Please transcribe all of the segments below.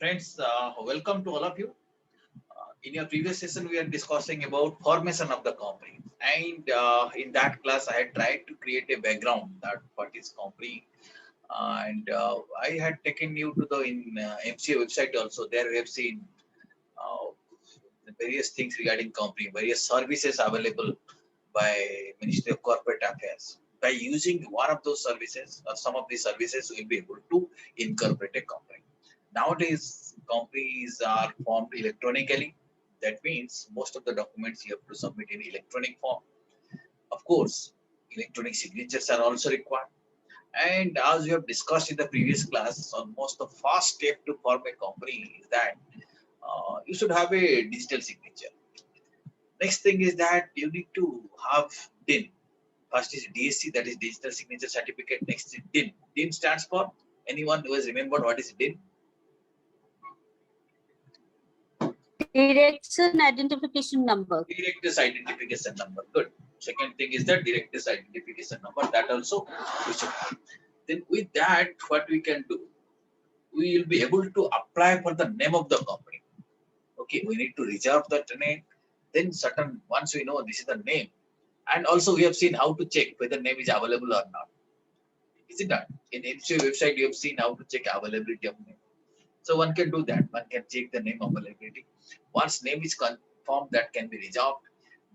Friends, welcome to all of you. In your previous session, we are discussing about formation of the company, and in that class, I had tried to create a background that what is company, and I had taken you to the MCA website also. There we have seen uh, the various things regarding company, various services available by Ministry of Corporate Affairs. By using one of those services or some of these services, we will be able to incorporate a company. Nowadays, companies are formed electronically. That means most of the documents you have to submit in electronic form. Of course, electronic signatures are also required. And as we have discussed in the previous class, almost the first step to form a company is that you should have a digital signature. Next thing is that you need to have DIN. First is DSC, that is Digital Signature Certificate. Next is DIN. DIN stands for, anyone who has remembered what is DIN? Direction identification number. Director's identification number. Good. Second thing is the director's identification number. That also we should have. Then with that, what we can do, we will be able to apply for the name of the company. Okay, we need to reserve that name. Then certain, once we know this is the name, and also we have seen how to check whether name is available or not. Is it not? In MCA website, you have seen how to check availability of name. So one can do that. One can check the name availability. Once name is confirmed, that can be resolved.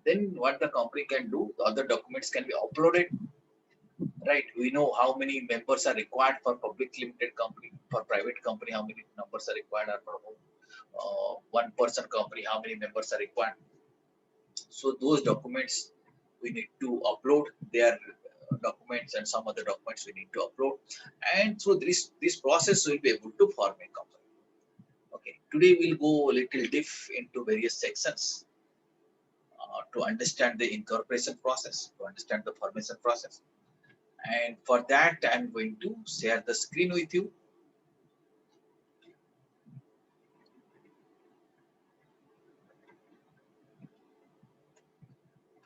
Then what the company can do, the other documents can be uploaded. Right? We know how many members are required for public limited company, for private company, how many numbers are required, or for one person company, how many members are required. So those documents we need to upload their documents, and some other documents we need to upload, and through this process we'll be able to form a company. Okay, today we'll go a little deep into various sections to understand the incorporation process, to understand the formation process, and for that I'm going to share the screen with you.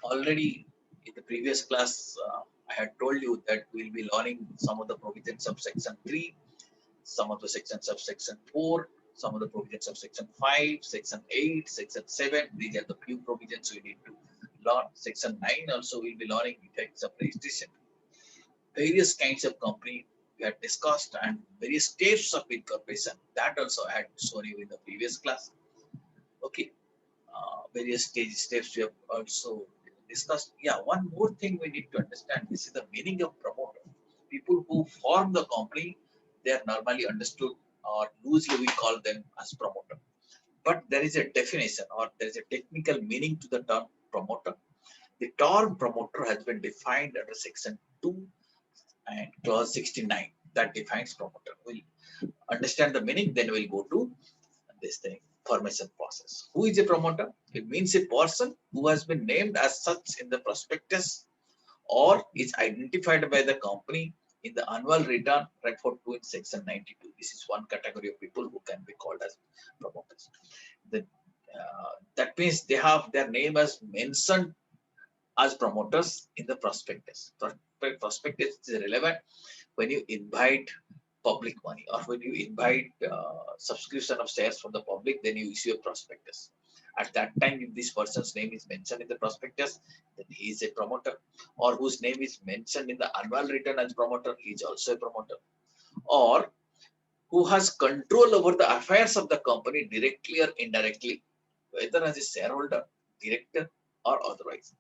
Already in the previous class, I had told you that we'll be learning some of the provisions of section 3, some of the sections of section 4, some of the provisions of section 5, section 8, section 7. These are the few provisions we need to learn. Section 9 also we'll be learning effects of registration. Various kinds of company we had discussed, and various steps of incorporation, that also I had shown you in the previous class. Okay, various steps we have also discussed. Yeah, one more thing we need to understand, this is the meaning of promoter. People who form the company, they are normally understood, or loosely we call them as promoter. But there is a definition, or there is a technical meaning to the term promoter. The term promoter has been defined under section 2 and clause 69 that defines promoter. We'll understand the meaning, then we'll go to this thing, formation process. Who is a promoter? It means a person who has been named as such in the prospectus or is identified by the company in the annual return referred to in section 92. This is one category of people who can be called as promoters. That means they have their name as mentioned as promoters in the prospectus. Prospectus is relevant when you invite public money, or when you invite subscription of shares from the public, then you issue a prospectus. At that time, if this person's name is mentioned in the prospectus, then he is a promoter, or whose name is mentioned in the annual return as promoter, he is also a promoter, or who has control over the affairs of the company directly or indirectly, whether as a shareholder, director, or otherwise.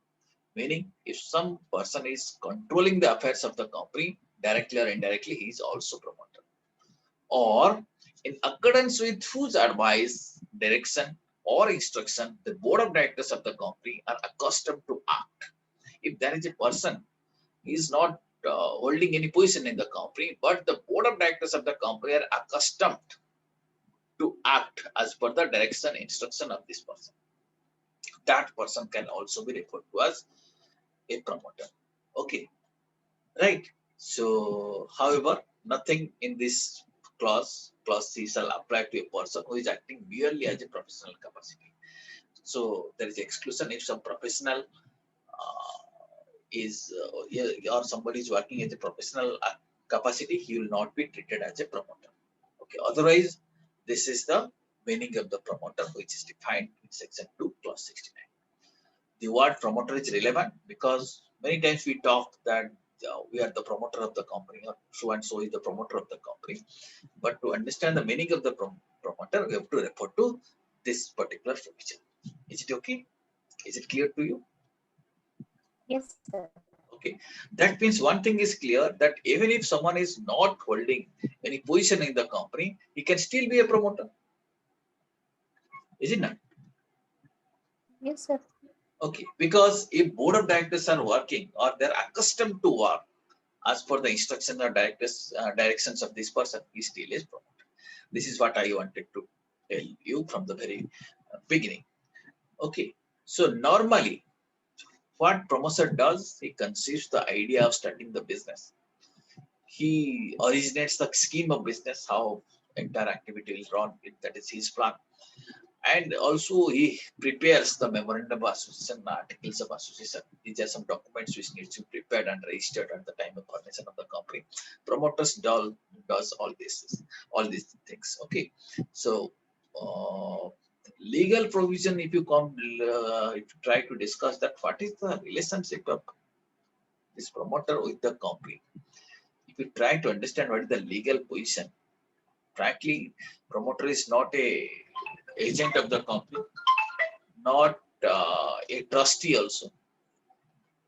Meaning, if some person is controlling the affairs of the company directly or indirectly, he is also promoter. Or in accordance with whose advice, direction, or instruction the board of directors of the company are accustomed to act. If there is a person, he is not holding any position in the company, but the board of directors of the company are accustomed to act as per the direction, instruction of this person, that person can also be referred to as a promoter. Okay, right? So, however, nothing in this clause C shall apply to a person who is acting merely as a professional capacity. So, there is exclusion if some professional or somebody is working as a professional capacity, he will not be treated as a promoter. Okay, otherwise, This is the meaning of the promoter, which is defined in section 2 clause 69. The word promoter is relevant because many times we talk that we are the promoter of the company, or so and so is the promoter of the company. But to understand the meaning of the promoter, we have to refer to this particular provision. Is it okay? Is it clear to you? Yes, sir. Okay, that means one thing is clear, that even if someone is not holding any position in the company, he can still be a promoter. Is it not? Yes, sir. Okay, because if board of directors are working or they're accustomed to work as per the instructions or directions of this person, he still is promoter. This is what I wanted to tell you from the very beginning. Okay, so normally what promoter does, he conceives the idea of starting the business. He originates the scheme of business, how entire activity will run, that is his plan. And also he prepares the memorandum of association, articles of association. These are some documents which need to be prepared and registered at the time of formation of the company. Promoters does all these things. Okay, so legal provision, if you come, if you try to discuss that, what is the relationship of this promoter with the company? If you try to understand what is the legal position, frankly, promoter is not a agent of the company, not a trustee also.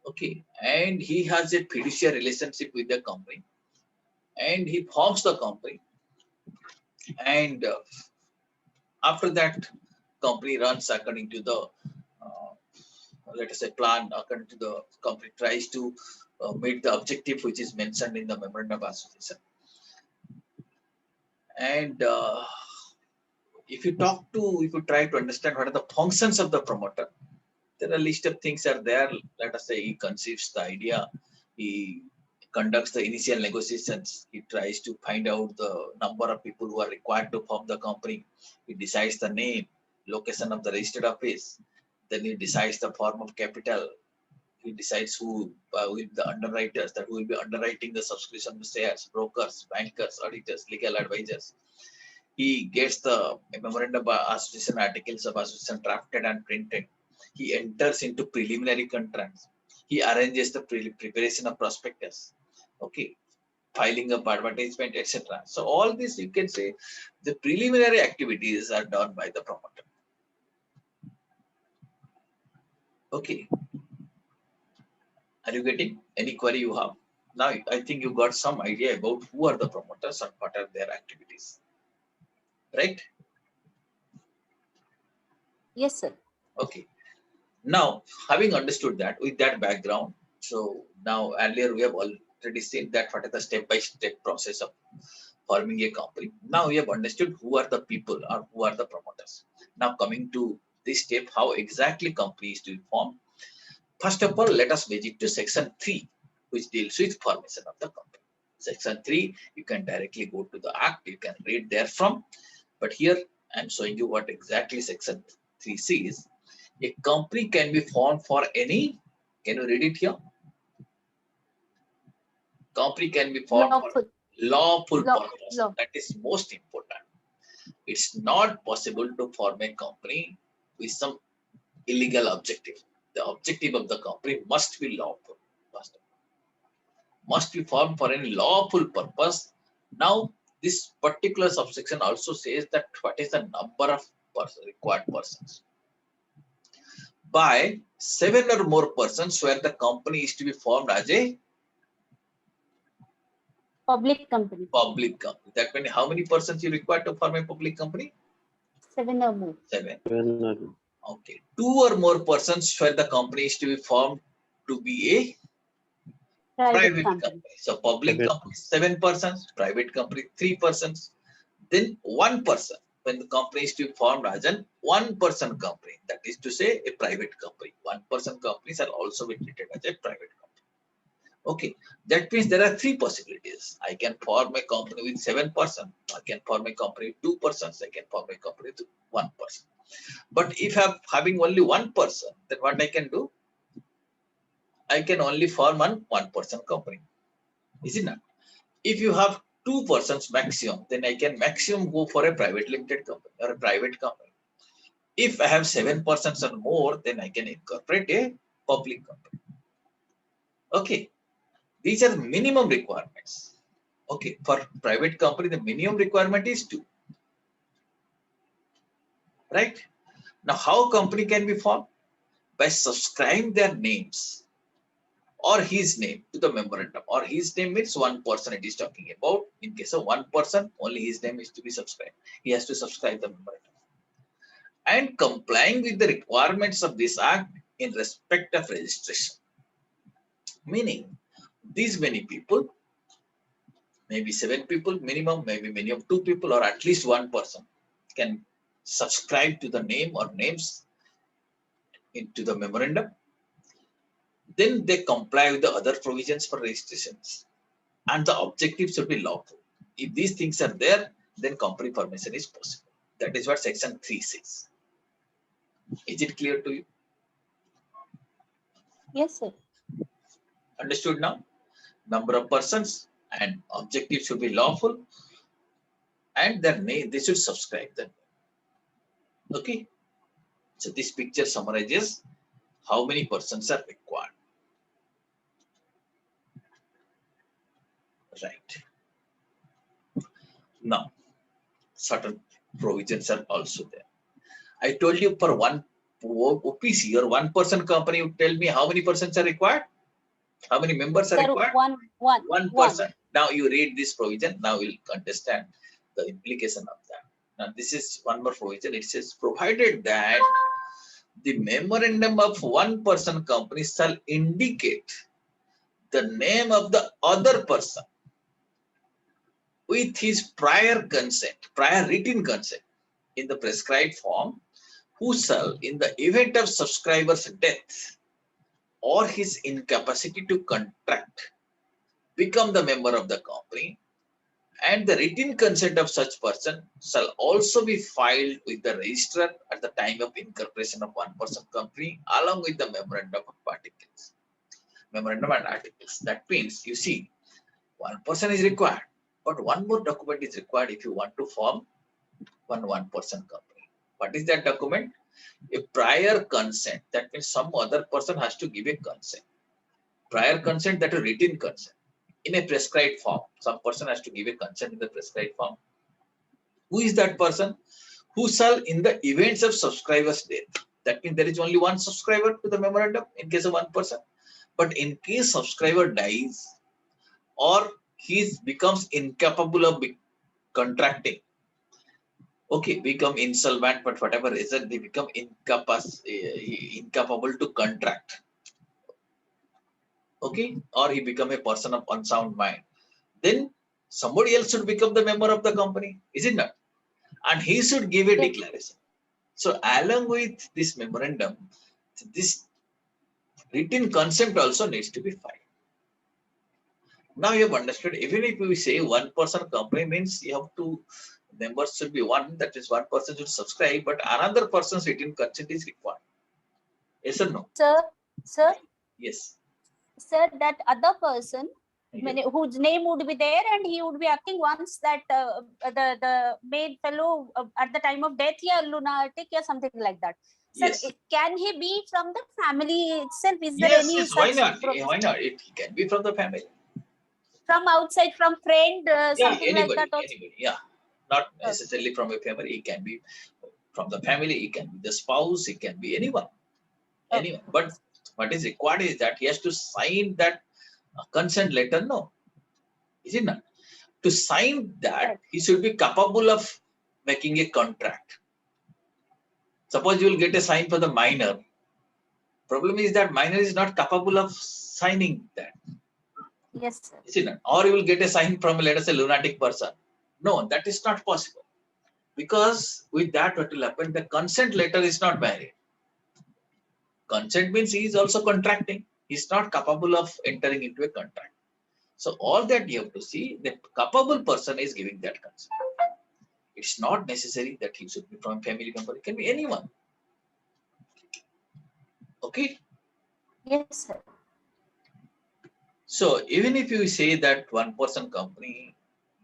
Okay, and he has a fiduciary relationship with the company, and he forms the company, and after that, company runs according to the let us say plan. According to the company tries to meet the objective which is mentioned in the memorandum of association. And if you try to understand what are the functions of the promoter, there are a list of things are there. Let us say he conceives the idea, he conducts the initial negotiations, he tries to find out the number of people who are required to form the company, he decides the name, location of the registered office, then he decides the form of capital, he decides who will be the underwriters, that who will be underwriting the subscription shares, brokers, bankers, auditors, legal advisors. He gets the memorandum of association, articles of association drafted and printed. He enters into preliminary contracts. He arranges the preparation of prospectus. Okay, filing of advertisement, etc. So all this, you can say, the preliminary activities are done by the promoter. Okay, are you getting any query you have? Now I think you got some idea about who are the promoters and what are their activities, right? Yes, sir. Okay. Now, having understood that with that background, so now earlier we have already seen that what is the step-by-step process of forming a company. Now we have understood who are the people or who are the promoters. Now coming to this step, how exactly company is to be formed. First of all, let us visit to section 3, which deals with formation of the company. Section 3, you can directly go to the act, you can read there from. But here I'm showing you what exactly section 3 says. A company can be formed for any, can you read it here? Company can be formed for lawful purpose. That is most important. It's not possible to form a company with some illegal objective. The objective of the company must be lawful. Must be formed for any lawful purpose. Now, this particular subsection also says that what is the number of required persons. By 7 or more persons where the company is to be formed as a public company. Public company. That means how many persons you require to form a public company? 7 or more. 7. Okay. 2 or more persons where the company is to be formed to be a private company. So public company 7 persons, private company 3 persons, then 1 person when the company is to be formed as an 1-person company. That is to say a private company. 1-person companies are also be treated as a private company. Okay, that means there are 3 possibilities. I can form a company with 7 persons. I can form a company with 2 persons. I can form a company with 1 person. But if I'm having only 1 person, then what I can do? I can only form 1-person company. Is it not? If you have 2 persons maximum, then I can maximum go for a private limited company or a private company. If I have 7 persons or more, then I can incorporate a public company. Okay, these are minimum requirements. Okay, for private company, the minimum requirement is 2. Right? Now, how company can be formed? By subscribing their names or his name to the memorandum, or his name means one person it is talking about. In case of one person, only his name is to be subscribed. He has to subscribe the memorandum. And complying with the requirements of this act in respect of registration. Meaning, these many people, maybe 7 people minimum, maybe minimum 2 people, or at least one person can subscribe to the name or names into the memorandum. Then they comply with the other provisions for registrations. And the objective should be lawful. If these things are there, then company formation is possible. That is what section 3 says. Is it clear to you? Yes, sir. Understood now? Number of persons and objective should be lawful, and their name, they should subscribe them. Okay. So this picture summarizes how many persons are required. Right. Now, certain provisions are also there. I told you for one OPC or 1 person company, you tell me how many persons are required? How many members are Sir, required? One person. Now you read this provision, now you'll understand the implication of that. Now this is one more provision. It says, provided that the memorandum of 1 person company shall indicate the name of the other person with his prior consent, prior written consent in the prescribed form, who shall, in the event of subscriber's death or his incapacity to contract, become the member of the company, and the written consent of such person shall also be filed with the registrar at the time of incorporation of 1 person company, along with the memorandum of articles. Memorandum and articles. That means, you see, 1 person is required, but one more document is required if you want to form 1 person company. What is that document? A prior consent. That means some other person has to give a consent. Prior consent, that is written consent in a prescribed form. Some person has to give a consent in the prescribed form. Who is that person? Who shall, in the events of subscriber's death. That means there is only one subscriber to the memorandum in case of 1 person. But in case subscriber dies or he becomes incapable of contracting, okay, become insolvent, but whatever reason they become incapable to contract, okay, or he become a person of unsound mind, then somebody else should become the member of the company, is it not? And he should give a declaration. So along with this memorandum, this written consent also needs to be filed. Now you have understood, even if we say 1 person company means you have to, members should be 1, that is 1 person should subscribe, but another person's written consent is required. Yes or no? Sir, Yes. sir, that other person, Yes. whose name would be there, and he would be acting once that the maid fellow at the time of death, yeah, lunatic, yeah, something like that. Sir, Yes. can he be from the family itself? Is there Yes, any yes. Why such not? Why not? It can be from the family. from outside, from friend, Yeah, something like anybody, that also? anybody. Yeah, not necessarily from a family. It can be from the family. It can be the spouse. It can be anyone. Anyone. But what is required is that he has to sign that consent letter. No, is it not? To sign that, he should be capable of making a contract. Suppose you will get a sign for the minor. Problem is that minor is not capable of signing that. Yes, sir. Is it not? Or you will get a sign from, let us say, lunatic person. No, that is not possible. Because with that, what will happen? The consent letter is not valid. Consent means he is also contracting. He is not capable of entering into a contract. So all that you have to see, the capable person is giving that consent. It's not necessary that he should be from family member. It can be anyone. Okay. Yes, sir. So even if you say that 1 person company,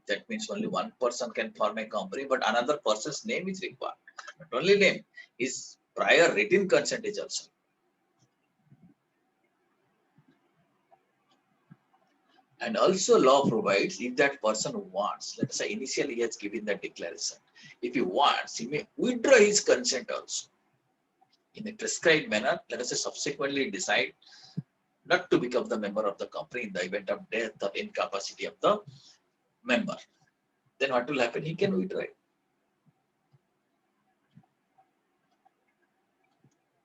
That means only one person can form a company, but another person's name is required. Not only name, his prior written consent is also. And also law provides if that person wants, let's say initially he has given the declaration. If he wants, he may withdraw his consent also in a prescribed manner. Let us say subsequently decide not to become the member of the company in the event of death or incapacity of the member. Then what will happen? He can withdraw it.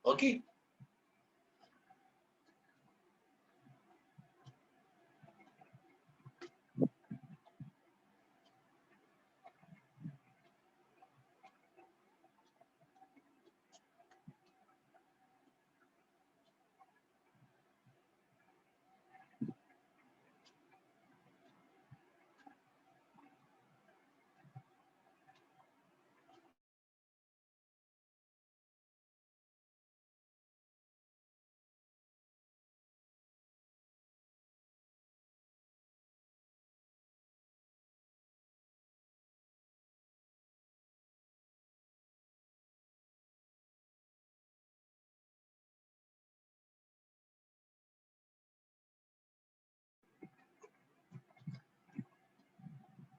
Okay.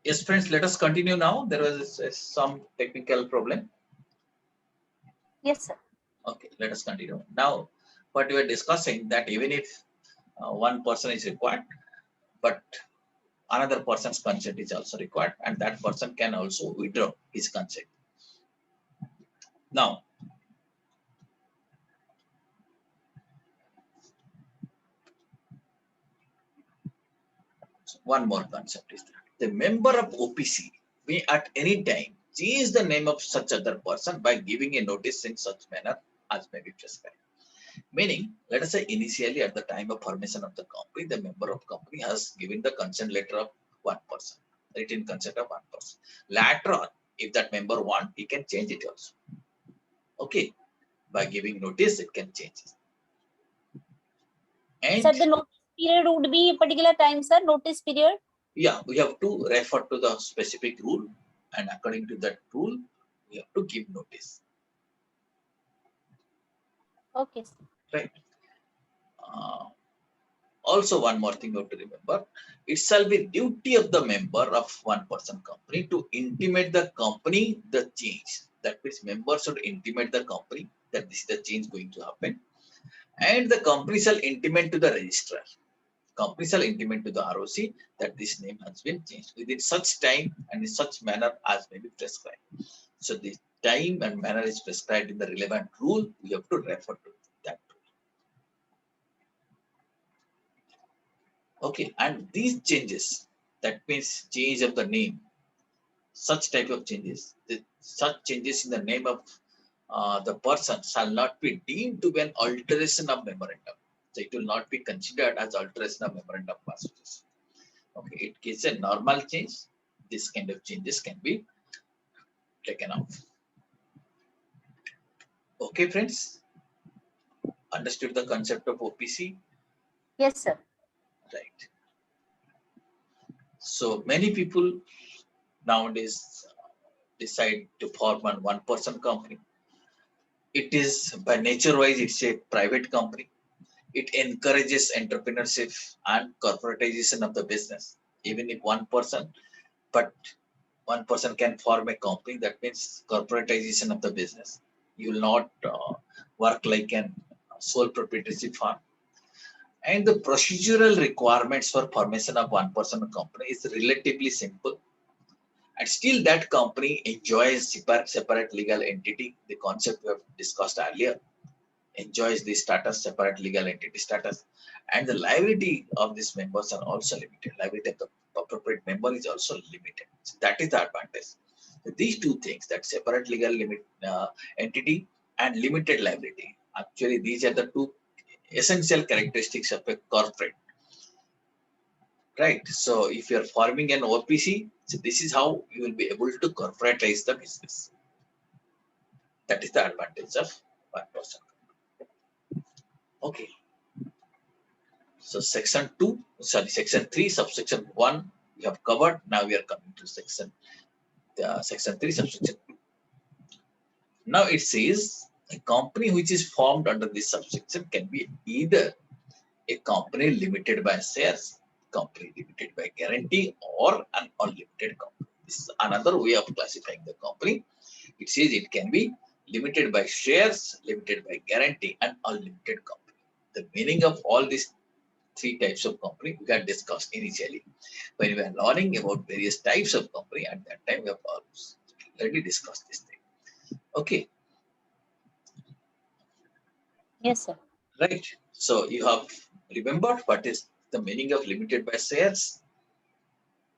Yes, friends, let us continue now. There was some technical problem. Yes, sir. Okay, let us continue. Now, what we are discussing that even if one person is required, but another person's consent is also required, and that person can also withdraw his consent. Now, one more concept is that the member of OPC may at any time change the name of such other person by giving a notice in such manner as may be prescribed. Meaning, let us say initially at the time of formation of the company, the member of company has given the consent letter of one person, written consent of one person. Later on, if that member want, he can change it also. Okay, by giving notice, it can change it. Sir, And the notice period would be a particular time, sir. Notice period. yeah, we have to refer to the specific rule, and according to that rule, we have to give notice. Okay, sir. Right. Also, one more thing you have to remember, it shall be duty of the member of one person company to intimate the company the change. That means member should intimate the company that this is the change going to happen, and the company shall intimate to the registrar. Company shall intimate to the ROC that this name has been changed within such time and in such manner as may be prescribed. So the time and manner is prescribed in the relevant rule. We have to refer to that. Okay, and these changes, that means change of the name, such type of changes, such changes in the name of the person shall not be deemed to be an alteration of memorandum. So it will not be considered as alteration of memorandum of association. Okay, it is a normal change. This kind of changes can be taken off. Okay, friends, understood the concept of OPC? Yes, sir. Right. So many people nowadays decide to form one person company. It is by nature wise, it's a private company. It encourages entrepreneurship and corporatization of the business. Even if one person, but one person can form a company, that means corporatization of the business. You will not work like an sole proprietorship firm. And the procedural requirements for formation of one person company is relatively simple. And still that company enjoys separate legal entity, the concept we have discussed earlier, enjoys the status, separate legal entity status, and the liability of these members are also limited. Liability of the appropriate member is also limited. So that is the advantage. So these two things, that separate legal entity and limited liability, actually these are the two essential characteristics of a corporate. Right. So if you're forming an OPC, so this is how you will be able to corporatize the business. That is the advantage of one person. Okay. So section 3, subsection 1 we have covered. Now we are coming to section 3 subsection. Now it says a company which is formed under this subsection can be either a company limited by shares, company limited by guarantee, or an unlimited company. This is another way of classifying the company. It says it can be limited by shares, limited by guarantee, and unlimited company. The meaning of all these three types of company we had discussed initially when we were learning about various types of company. At that time, we have already discussed this thing. Okay, Yes, sir. right. So you have remembered what is the meaning of limited by shares?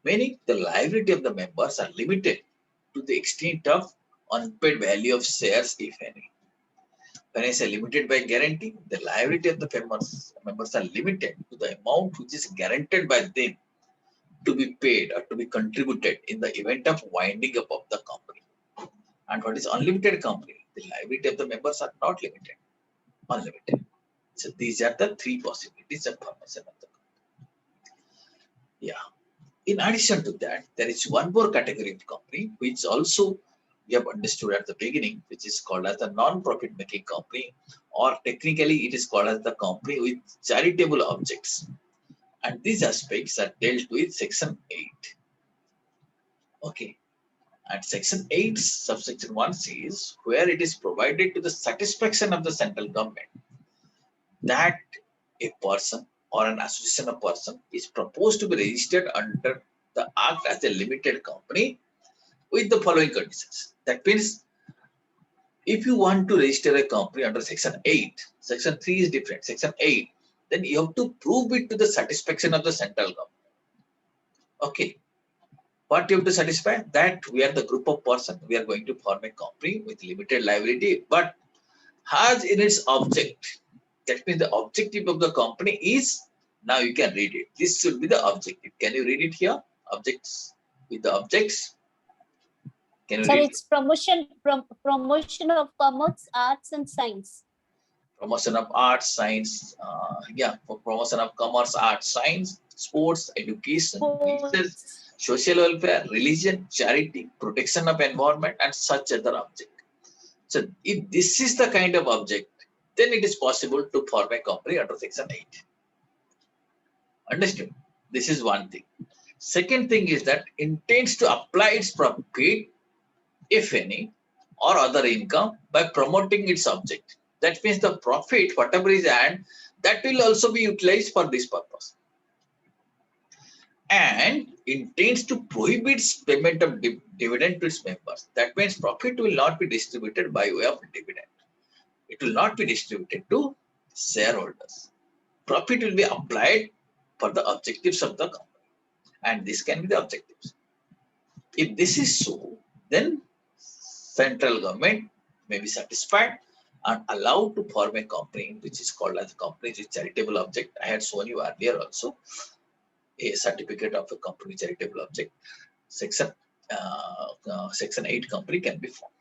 Meaning the liability of the members are limited to the extent of unpaid value of shares, if any. When I say limited by guarantee, the liability of the members are limited to the amount which is guaranteed by them to be paid or to be contributed in the event of winding up of the company. And what is unlimited company? The liability of the members are not limited, unlimited. So these are the three possibilities of formation of the company. Yeah. In addition to that, there is one more category of company which also we have understood at the beginning, which is called as the non-profit making company, or technically it is called as the company with charitable objects. And these aspects are dealt with section 8. Okay. And section 8, subsection 1 says where it is provided to the satisfaction of the central government that a person or an association of person is proposed to be registered under the act as a limited company with the following conditions. That means if you want to register a company under section 8, section 3 is different, section 8, then you have to prove it to the satisfaction of the central government. Okay. What you have to satisfy? That we are the group of person, we are going to form a company with limited liability, but has in its object, that means the objective of the company is, now you can read it. This should be the objective. Can you read it here? Objects, with the objects. Can you Sir, read it's promotion of commerce, arts, and science. promotion of arts, science, for promotion of commerce, arts, science, sports, education, research, Sports. social welfare, religion, charity, protection of environment, and such other object. So if this is the kind of object, then it is possible to form a company under section 8. Understood? This is one thing. Second thing is that intends to apply its profit, if any, or other income by promoting its object. That means the profit, whatever is earned, that will also be utilized for this purpose. And intends to prohibit payment of dividend to its members. That means profit will not be distributed by way of dividend. It will not be distributed to shareholders. Profit will be applied for the objectives of the company. And this can be the objectives. If this is so, then central government may be satisfied and allowed to form a company which is called as company with charitable object. I had shown you earlier also a certificate of a company charitable object. Section 8 company can be formed.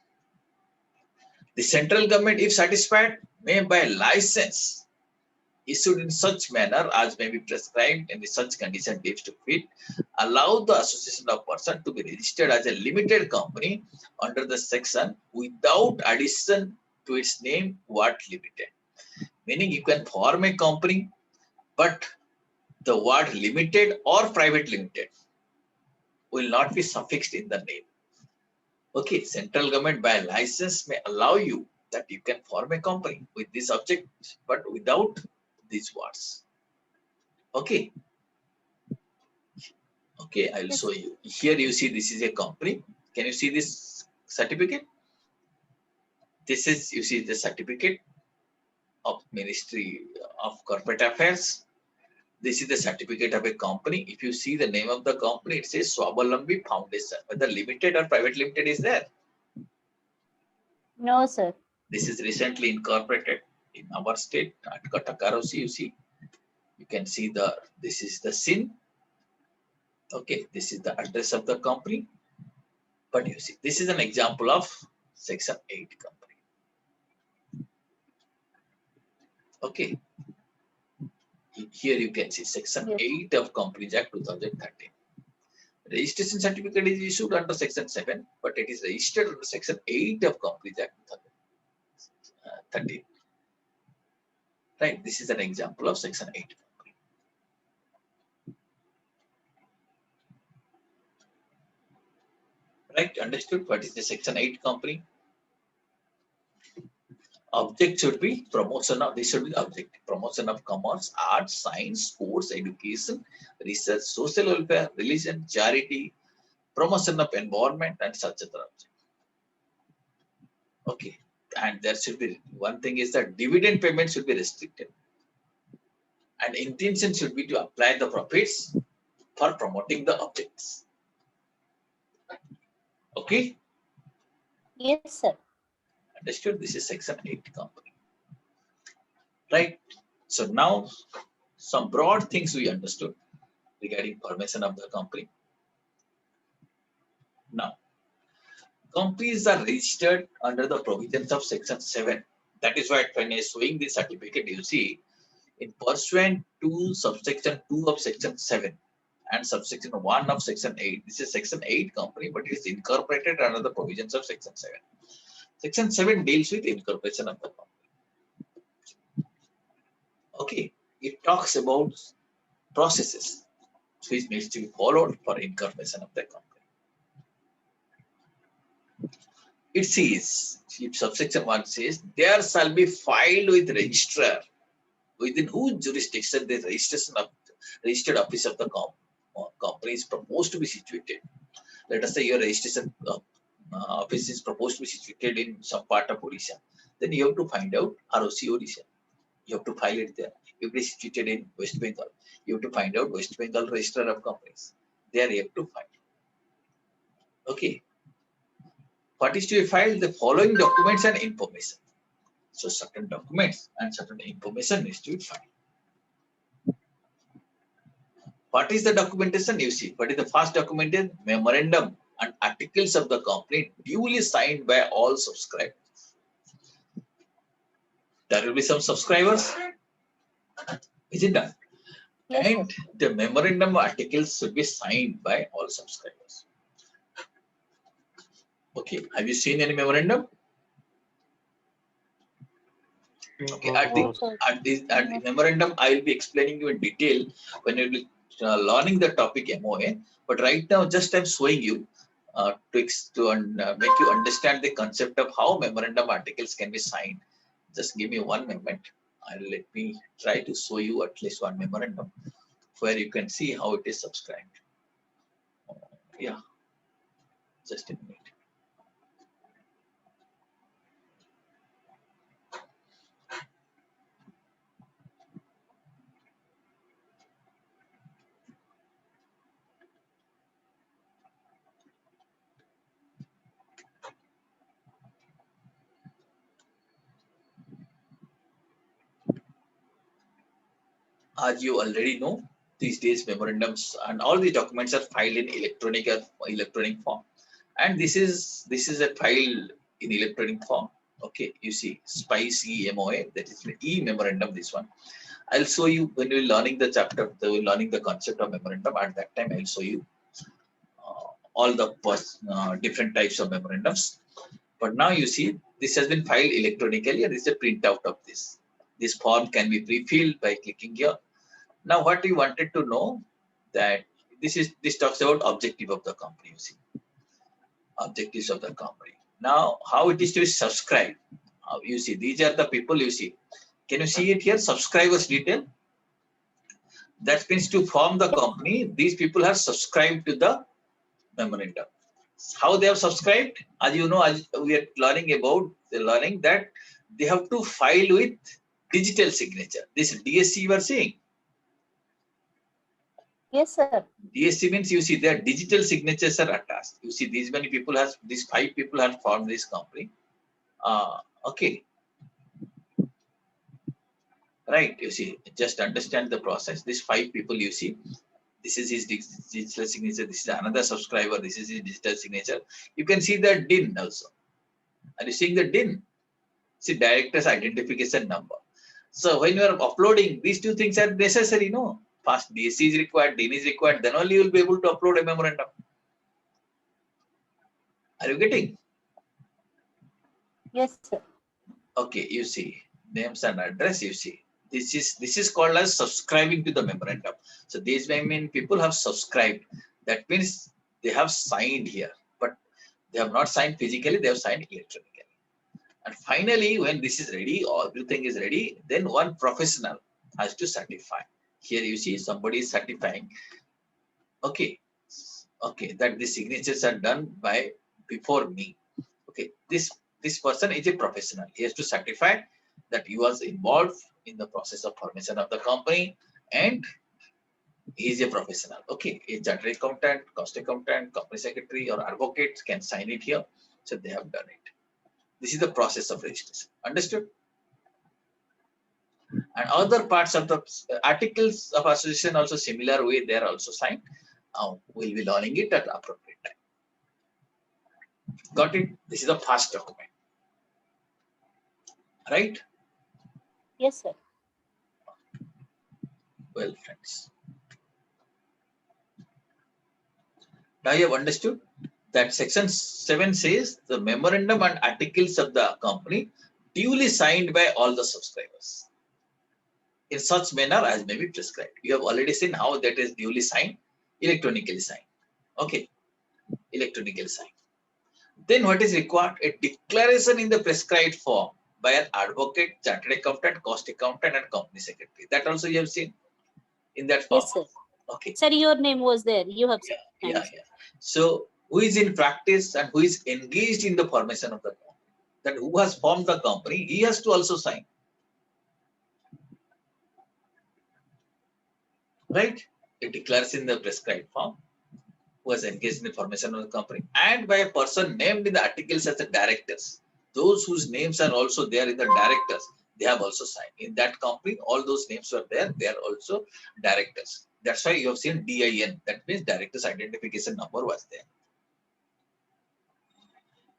The central government, if satisfied, may by license issued in such manner as may be prescribed in such condition deems to fit, allow the association of person to be registered as a limited company under the section without addition to its name word limited. Meaning you can form a company, but the word limited or private limited will not be suffixed in the name. Okay, central government by license may allow you that you can form a company with this object, but without these words. Okay. Okay, I'll Yes. show you. Here you see this is a company. Can you see this certificate? This is, you see the certificate of Ministry of Corporate Affairs. This is the certificate of a company. If you see the name of the company, it says Swavalambi Foundation. Whether limited or private limited is there. No, sir. This is recently incorporated in our state at Katakarosi. You see, you can see this is the SIN. Okay, this is the address of the company. But you see, this is an example of section 8 company. Okay. Here you can see section 8 of Companies Act 2013. Registration certificate is issued under section 7, but it is registered under section 8 of Companies Act 13. Right, this is an example of section 8. Right, understood what is the section 8 company? Object should be promotion of, this should be the object, promotion of commerce, arts, science, sports, education, research, social welfare, religion, charity, promotion of environment, and such other object. Okay, and there should be one thing is that dividend payment should be restricted, and intention should be to apply the profits for promoting the objects. Okay, Yes, sir. understood. This is section 8 company. Right. So now some broad things we understood regarding formation of the company. Now, companies are registered under the provisions of section 7. That is why when I showing the certificate, you see in pursuant to subsection 2 of section 7 and subsection 1 of section 8. This is section 8 company, but it is incorporated under the provisions of section 7. Section 7 deals with incorporation of the company. Okay, it talks about processes which needs to be followed for incorporation of the company. It says, subsection 1 says, there shall be filed with registrar within whose jurisdiction the registered office of the company is proposed to be situated. Let us say your registration office is proposed to be situated in some part of Odisha. Then you have to find out ROC Odisha. You have to file it there. If it is situated in West Bengal, you have to find out West Bengal Registrar of Companies. There you have to find. Okay. What is to be filed? The following documents and information. So certain documents and certain information needs to be filed. What is the documentation? You see, what is the first documentation? Memorandum and articles of the company duly signed by all subscribers. There will be some subscribers, isn't that? Yes, and sir. the memorandum articles should be signed by all subscribers. Okay, have you seen any memorandum? Okay, at the memorandum, I will be explaining you in detail when you will be learning the topic MOA. But right now, just I'm showing you to make you understand the concept of how memorandum articles can be signed. Just give me one moment. Let me try to show you at least one memorandum where you can see how it is subscribed. Yeah, just a minute. As you already know, these days memorandums and all the documents are filed in electronic form, and this is a file in electronic form. Okay, you see SPICE MOA, that is the memorandum. This one I'll show you when we're learning the chapter, learning the concept of memorandum. At that time, I'll show you all the different types of memorandums. But now you see this has been filed electronically, and this is a printout of this. This form can be pre-filled by clicking here. Now, what we wanted to know that this talks about objective of the company. You see, objectives of the company. Now, how it is to be subscribed? You see, these are the people. You see, can you see it here? Subscribers detail. That means to form the company, these people have subscribed to the memorandum. How they have subscribed? As you know, as we are learning about that they have to file with digital signature. This DSC you are seeing. Yes, sir. DSC means you see their digital signatures are attached. You see these 5 people have formed this company. Okay. Right. You see, just understand the process. These 5 people you see, this is his digital signature. This is another subscriber. This is his digital signature. You can see the DIN also. Are you seeing the DIN? See, director's identification number. So when you are uploading, these 2 things are necessary, no? fast DC is required, DIN is required, then only you will be able to upload a memorandum. Are you getting? Yes, sir. Okay, you see, names and address, you see. This is called as subscribing to the memorandum. So these mean people have subscribed. That means they have signed here, but they have not signed physically, they have signed electronically. And finally, when this is ready, or everything is ready, then one professional has to certify. Here you see somebody is certifying. Okay, okay, that the signatures are done by before me. Okay, this person is a professional. He has to certify that he was involved in the process of formation of the company, and he is a professional. Okay, a chartered accountant, cost accountant, company secretary, or advocate can sign it here. So they have done it. This is the process of registration. Understood? And other parts of the articles of association also similar way they are also signed. We'll be learning it at appropriate time. Got it? This is the first document, right? Yes, sir. Well, friends, now you have understood that section 7 says the memorandum and articles of the company duly signed by all the subscribers in such manner as may be prescribed. You have already seen how that is duly signed, electronically signed. Okay, electronically signed. Then what is required? A declaration in the prescribed form by an advocate, chartered accountant, cost accountant, and company secretary. That also you have seen in that form. Yes, sir. Okay. Sir, your name was there. You have Yeah. So who is in practice and who is engaged in the formation of the company? That who has formed the company, he has to also sign. Right? It declares in the prescribed form who has engaged in the formation of the company, and by a person named in the articles as the directors. Those whose names are also there in the directors, they have also signed. In that company, all those names were there. They are also directors. That's why you have seen DIN. That means directors identification number was there.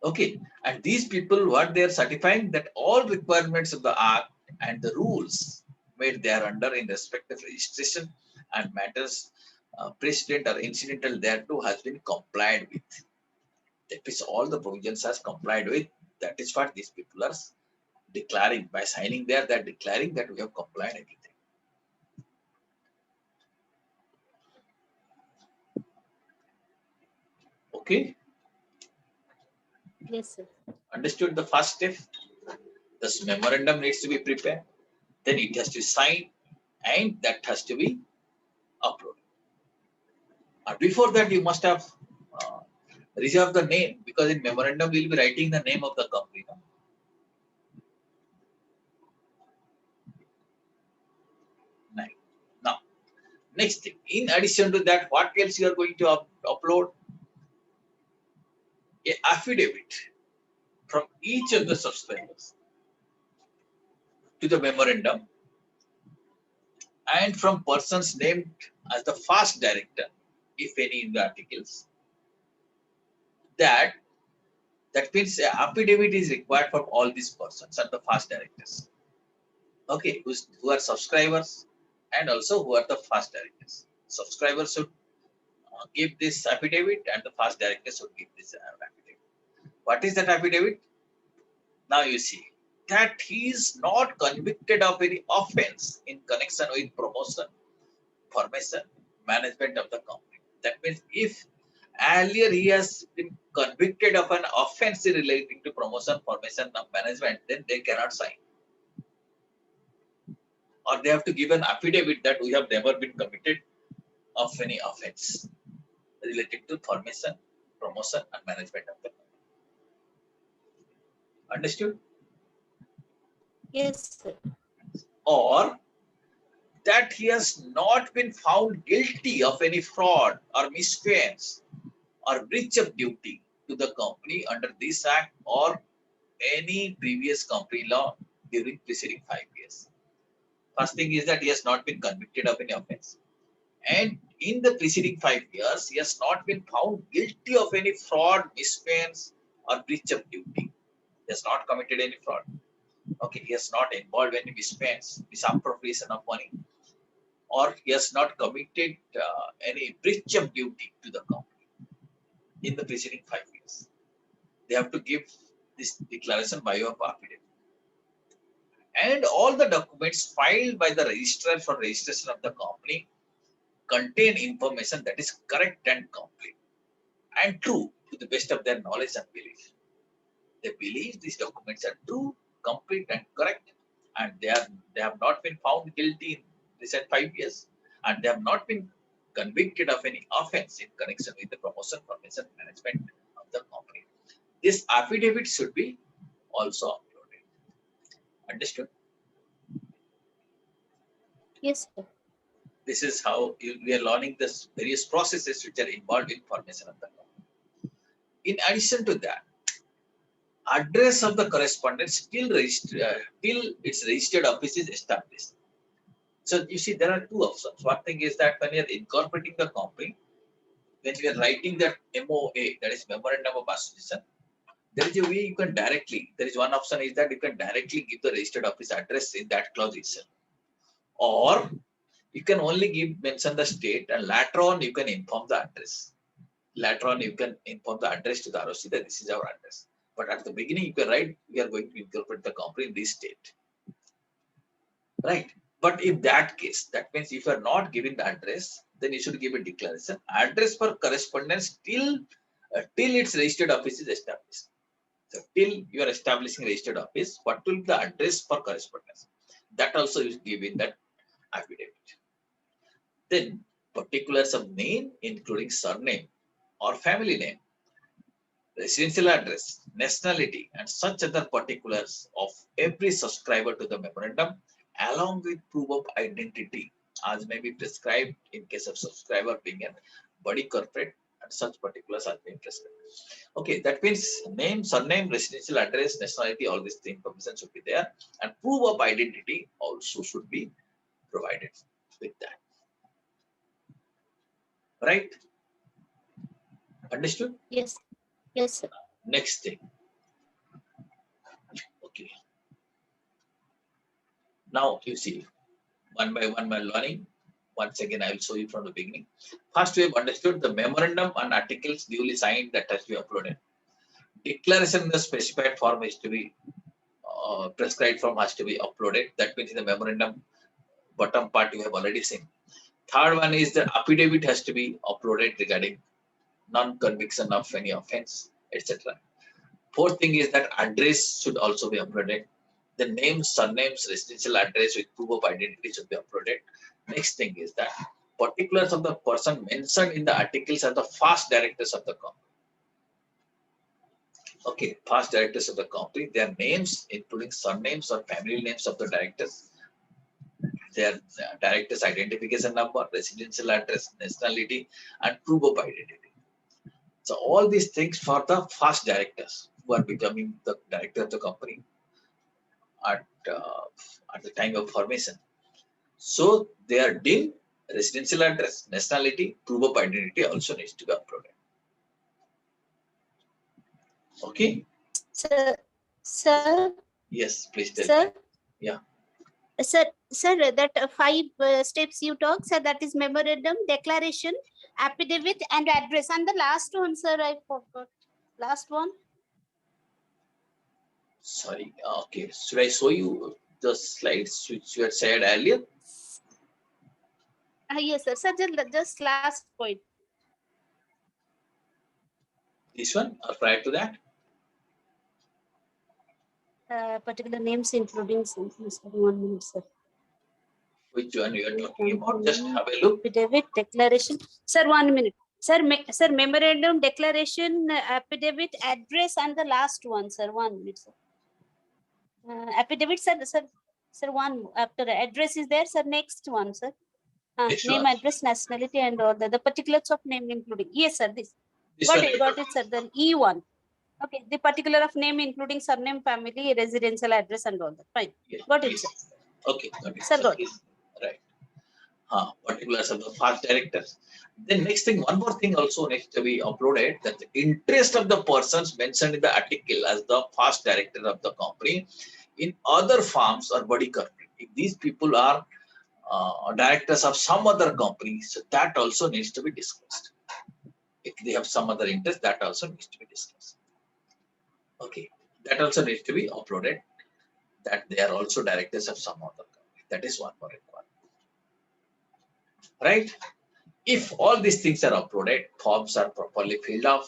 Okay, and these people, what they are certifying, that all requirements of the act and the rules made there under in respect of registration and matters precedent or incidental thereto has been complied with. That is, all the provisions has complied with. That is what these people are declaring by signing there. They're declaring that we have complied everything. Okay, Yes, sir. understood the first step. This memorandum needs to be prepared. Then it has to sign, and that has to be uploaded. Before that, you must have reserved the name, because in memorandum we will be writing the name of the company. No? Now, next thing. In addition to that, what else you are going to upload? A affidavit from each of the subscribers to the memorandum, and from persons named as the first director, if any, in the articles. That means an affidavit is required from all these persons and the first directors. Okay, who are subscribers and also who are the first directors. Subscribers should give this affidavit, and the first director should give this affidavit. What is that affidavit? Now you see that he is not convicted of any offense in connection with promotion, formation, management of the company. That means if earlier he has been convicted of an offense relating to promotion, formation, and management, then they cannot sign. Or they have to give an affidavit that we have never been committed of any offense related to formation, promotion, and management of the company. Understood? Yes, sir. Or that he has not been found guilty of any fraud or misfeasance or breach of duty to the company under this act or any previous company law during preceding 5 years. First thing is that he has not been convicted of any offense. And in the preceding 5 years, he has not been found guilty of any fraud, misfeasance, or breach of duty. He has not committed any fraud. Okay, he has not involved any misfeasance, misappropriation of money. or he has not committed any breach of duty to the company in the preceding 5 years. They have to give this declaration by your affidavit. And all the documents filed by the registrar for registration of the company contain information that is correct and complete and true to the best of their knowledge and belief. They believe these documents are true, complete, and correct, and they have not been found guilty in recent 5 years, and they have not been convicted of any offense in connection with the promotion, formation, management of the company. This affidavit should be also uploaded. Understood? Yes, sir. This is how we are learning this various processes which are involved in formation of the company. In addition to that, address of the correspondent till its registered office is established. So you see, there are two options. One thing is that when you are incorporating the company, when you are writing that MOA, that is Memorandum of Association, there is a way you can directly, there is one option is that you can directly give the registered office address in that clause itself. Or you can only mention the state, and later on you can inform the address. Later on you can inform the address to the ROC that this is our address. But at the beginning you can write, we are going to incorporate the company in this state. Right? But in that case, that means if you are not giving the address, then you should give a declaration. Address for correspondence till its registered office is established. So till you are establishing registered office, what will be the address for correspondence? That also you give in that affidavit. Then particulars of name, including surname or family name, residential address, nationality, and such other particulars of every subscriber to the memorandum, along with proof of identity, as may be prescribed in case of subscriber being a body corporate, and such particulars are being prescribed. Okay, that means name, surname, residential address, nationality, all these information should be there, and proof of identity also should be provided with that. Right? Understood? Yes. Yes, sir. Next thing. Okay. Now you see, one by one by learning. Once again, I will show you from the beginning. First, we have understood the memorandum and articles duly signed that has to be uploaded. Declaration in the specified form is to be prescribed form has to be uploaded. That means in the memorandum bottom part you have already seen. Third one is the affidavit has to be uploaded regarding non-conviction of any offense, etc. Fourth thing is that address should also be uploaded. The names, surnames, residential address with proof of identity should be uploaded. Next thing is that particulars of the person mentioned in the articles are the first directors of the company. Okay, first directors of the company, their names, including surnames or family names of the directors, their directors' identification number, residential address, nationality, and proof of identity. So all these things for the first directors who are becoming the director of the company at the time of formation. So their DIN, residential address, nationality, proof of identity also needs to be uploaded. Okay. Sir. Yes, please tell sir. me. Yeah. Sir, that 5 steps you talk, sir, that is memorandum, declaration, affidavit, and address. And the last one, sir, I forgot. Last one. Sorry. Okay. Should I show you the slides which you had said earlier? Yes, sir. Sir, just last point. This one or prior to that? Particular names including 1 minute, sir. Which one you are talking about? Just have a look. Affidavit, declaration. Sir, 1 minute. Sir, sir, memorandum, declaration, affidavit, address, and the last one, sir. 1 minute, sir. Affidavit, sir, one after the address is there, sir. Next one, sir. Name, address, nationality, and all the particulars of name including. Yes, sir. This got it, sir. Then E1. Okay, the particular of name including surname, family, residential address, and all that. Fine. Yes, got it, sir. Okay, got it. Sir, got it. Right. Particulars of the first directors. Then next thing, one more thing also needs to be uploaded, that the interest of the persons mentioned in the article as the first director of the company in other firms or body corporate. If these people are directors of some other company, so that also needs to be disclosed. If they have some other interest, that also needs to be disclosed. Okay, that also needs to be uploaded, that they are also directors of some other company. That is one more requirement. Right? If all these things are uploaded, forms are properly filled up,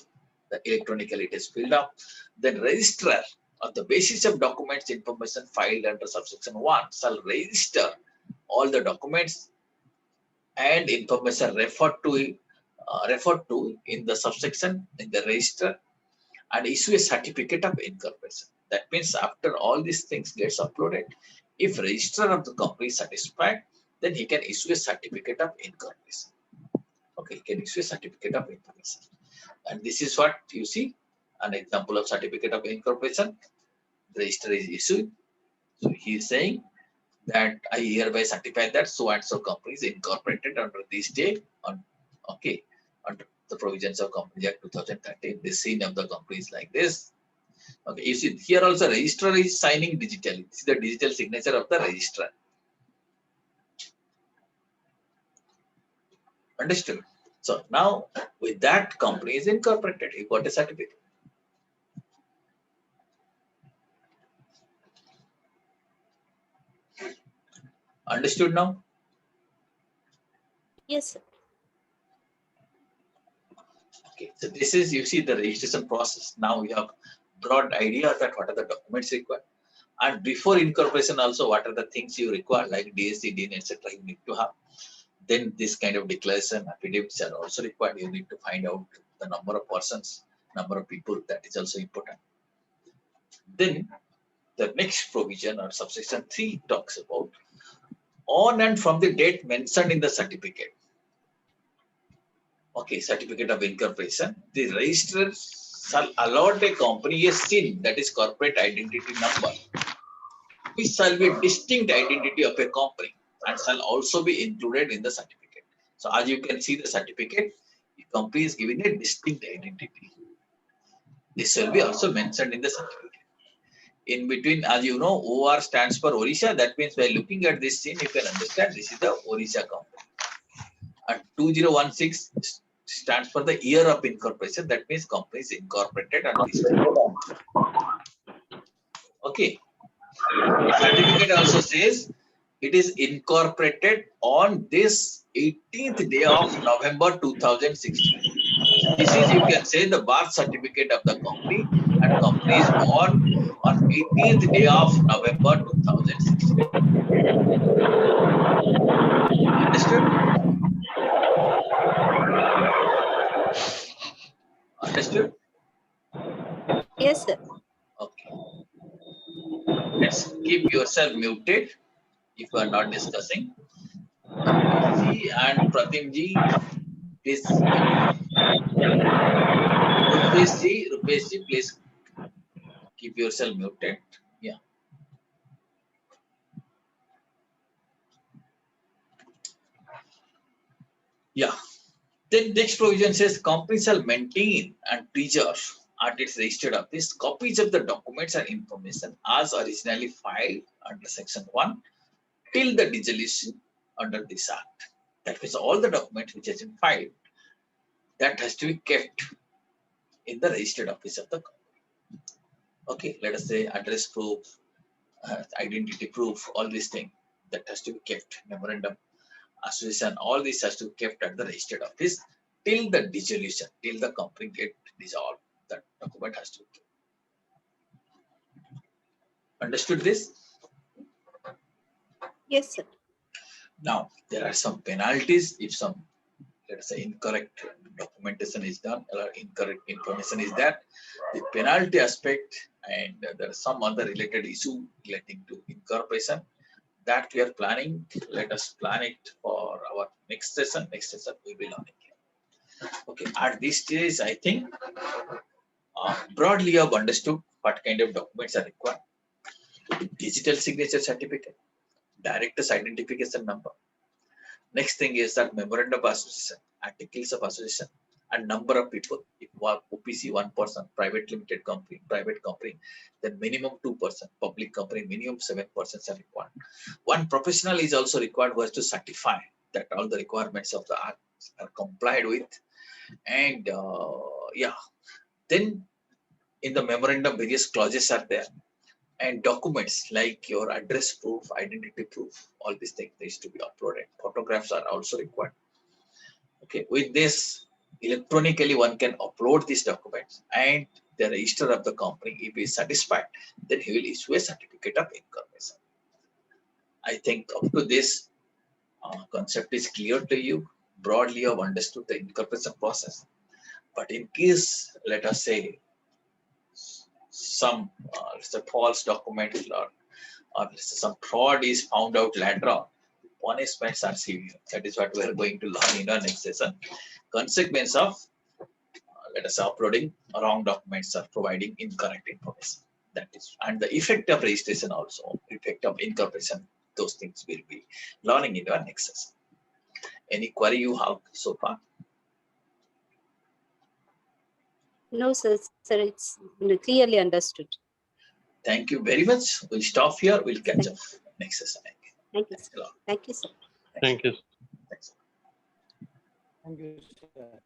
the electronically it is filled up, then registrar on the basis of documents information filed under subsection 1 shall register all the documents and information referred to in the subsection in the register and issue a certificate of incorporation. That means after all these things gets uploaded, if registrar of the company is satisfied, then he can issue a certificate of incorporation. Okay, he can issue a certificate of incorporation. And this is what you see, an example of certificate of incorporation. The register is issued. So he is saying that I hereby certify that so and so company is incorporated under this date on under the provisions of Company Act 2013. The scene of the company is like this. Okay, you see here also registrar is signing digitally. This is the digital signature of the registrar. Understood? So now with that company is incorporated, he got a certificate. Understood now? Yes, sir. Okay, so this is, you see, the registration process. Now we have broad idea that what are the documents required. And before incorporation also, what are the things you require, like DSC, DIN, etc. you need to have. Then this kind of declaration affidavits are also required. You need to find out the number of persons, number of people, that is also important. Then the next provision or subsection 3 talks about on and from the date mentioned in the certificate. Okay, certificate of incorporation, the registrar shall allot a company a SIN, that is corporate identity number, which shall be a distinct identity of a company and shall also be included in the certificate. So as you can see the certificate, the company is given a distinct identity. This will be also mentioned in the certificate. In between, as you know, OR stands for Odisha. That means by looking at this SIN, you can understand this is the Odisha company. And 2016 stands for the year of incorporation. That means company is incorporated on this date. Okay. The certificate also says it is incorporated on this 18th day of November 2016. This is, you can say, the birth certificate of the company, and company is born on 18th day of November 2016. Understood? Understood? Yes, sir. Okay. Let's keep yourself muted if you are not discussing. Rupesh and Pratim ji, please. Rupesh ji, please keep yourself muted. Yeah. Yeah. Then next provision says company shall maintain and preserve at its registered office copies of the documents and information as originally filed under section 1 till the dissolution under this act. That means all the documents which has been filed, that has to be kept in the registered office of the company. Okay, let us say address proof, identity proof, all these things that has to be kept. Memorandum, association, all this has to be kept at the registered office till the dissolution, till the company get dissolved. That document has to be kept. Understood this? Yes, sir. Now, there are some penalties if some, let us say, incorrect documentation is done or incorrect information is there. The penalty aspect, and there are some other related issue relating to incorporation that we are planning. Let us plan it for our next session. Next session we will be learning here. Okay, at this stage, I think broadly you have understood what kind of documents are required. Digital signature certificate, director's identification number. Next thing is that memorandum of association, articles of association, and number of people. If you are OPC 1%, private limited company, private company, then minimum 2%, public company, minimum 7% are required. One professional is also required who has to certify that all the requirements of the act are complied with. And yeah, then in the memorandum, various clauses are there. And documents like your address proof, identity proof, all these things needs to be uploaded. Photographs are also required. Okay, with this, electronically one can upload these documents and the register of the company. If he is satisfied, then he will issue a certificate of incorporation. I think up to this concept is clear to you. Broadly, you have understood the incorporation process. But in case, let us say, some false document or some fraud is found out later on, punishments are severe. That is what we are going to learn in our next session. Consequence of, let us say, uploading wrong documents or providing incorrect information. That is, and the effect of registration also, effect of incorporation, those things will be learning in our next session. Any query you have so far? No, sir. Sir, it's clearly understood. Thank you very much. We'll stop here. We'll catch up next session. Thank you, Thanks sir. a lot. Thank you, sir. Thank you. Thanks. Thank you, sir.